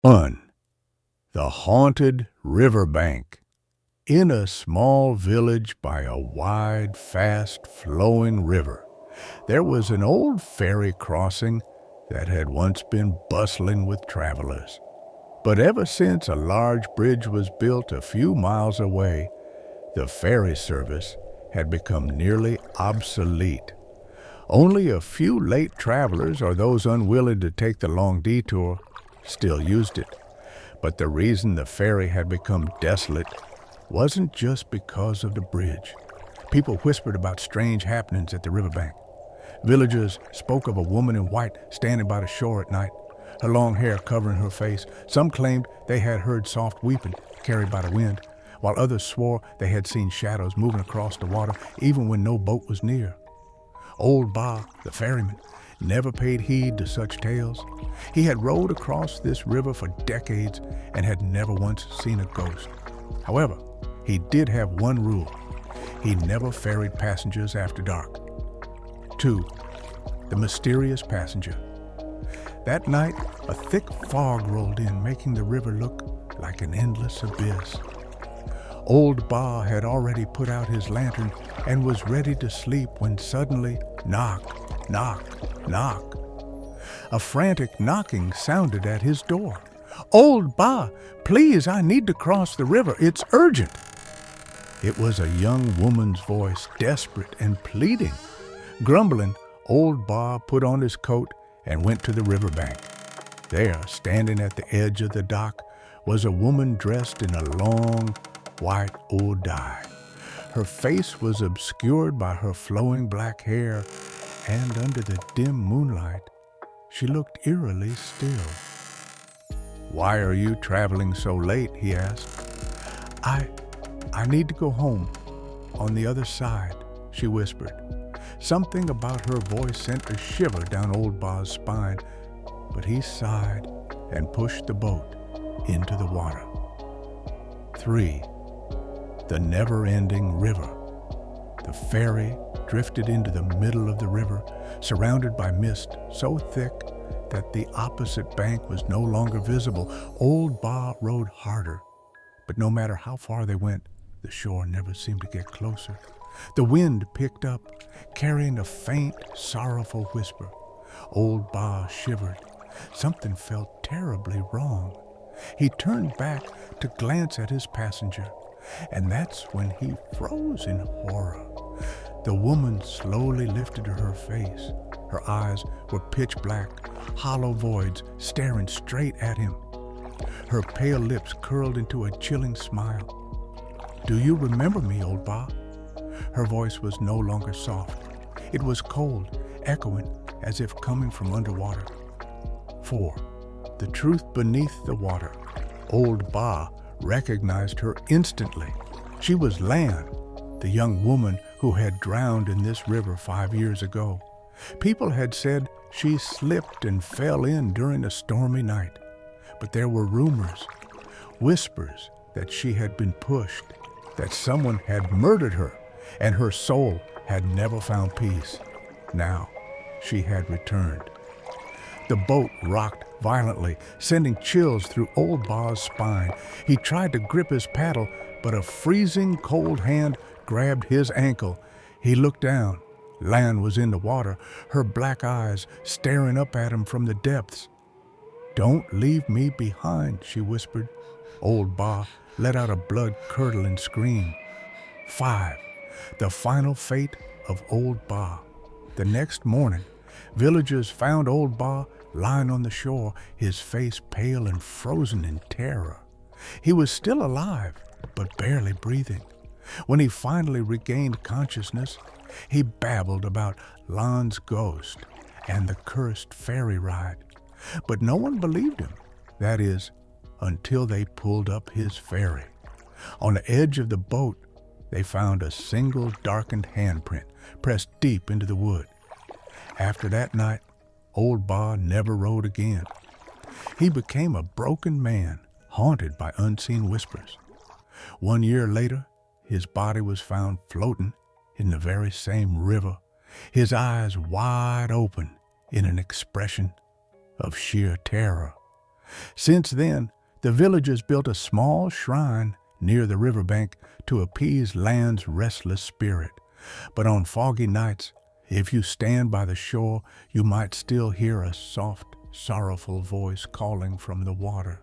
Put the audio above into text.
The haunted riverbank. In a small village by a wide, fast-flowing river, there was an old ferry crossing that had once been bustling with travelers. But ever since a large bridge was built a few miles away, the ferry service had become nearly obsolete. Only a few late travelers or those unwilling to take the long detour still used it. But the reason the ferry had become desolate wasn't just because of the bridge. People whispered about strange happenings at the riverbank. Villagers spoke of a woman in white standing by the shore at night, her long hair covering her face. Some claimed they had heard soft weeping carried by the wind, while others swore they had seen shadows moving across the water even when no boat was near. Old Ba, the ferryman, never paid heed to such tales. He had rowed across this river for decades and had never once seen a ghost. However, he did have one rule. He never ferried passengers after dark. 2. The mysterious passenger. That night, a thick fog rolled in, making the river look like an endless abyss. Old Ba had already put out his lantern and was ready to sleep when suddenly, knock, knock, knock. A frantic knocking sounded at his door. "Old Ba, please, I need to cross the river. It's urgent." It was a young woman's voice, desperate and pleading. Grumbling, Old Ba put on his coat and went to the riverbank. There, standing at the edge of the dock, was a woman dressed in a long, white wool dye. Her face was obscured by her flowing black hair, and under the dim moonlight, she looked eerily still. "Why are you traveling so late?" he asked. I need to go home, on the other side," she whispered. Something about her voice sent a shiver down Old Ba's spine, but he sighed and pushed the boat into the water. 3. The never-ending river. The ferry drifted into the middle of the river, surrounded by mist so thick that the opposite bank was no longer visible. Old Ba rowed harder, but no matter how far they went, the shore never seemed to get closer. The wind picked up, carrying a faint, sorrowful whisper. Old Ba shivered. Something felt terribly wrong. He turned back to glance at his passenger, and that's when he froze in horror. The woman slowly lifted her face. Her eyes were pitch black, hollow voids staring straight at him. Her pale lips curled into a chilling smile. "Do you remember me, Old Ba?" Her voice was no longer soft. It was cold, echoing as if coming from underwater. 4. The truth beneath the water. Old Ba recognized her instantly. She was Lan, the young woman who had drowned in this river 5 years ago. People had said she slipped and fell in during a stormy night. But there were rumors, whispers that she had been pushed, that someone had murdered her, and her soul had never found peace. Now she had returned. The boat rocked violently, sending chills through Old Ba's spine. He tried to grip his paddle, but a freezing cold hand grabbed his ankle. He looked down. Lan was in the water, her black eyes staring up at him from the depths. "Don't leave me behind," she whispered. Old Ba let out a blood-curdling scream. 5. The final fate of Old Ba. The next morning, villagers found Old Ba lying on the shore, his face pale and frozen in terror. He was still alive, but barely breathing. When he finally regained consciousness, he babbled about Lan's ghost and the cursed ferry ride. But no one believed him. That is, until they pulled up his ferry. On the edge of the boat, they found a single darkened handprint pressed deep into the wood. After that night, Old Ba never rowed again. He became a broken man, haunted by unseen whispers. 1 year later, his body was found floating in the very same river, his eyes wide open in an expression of sheer terror. Since then, the villagers built a small shrine near the riverbank to appease land's restless spirit. But on foggy nights, if you stand by the shore, you might still hear a soft, sorrowful voice calling from the water.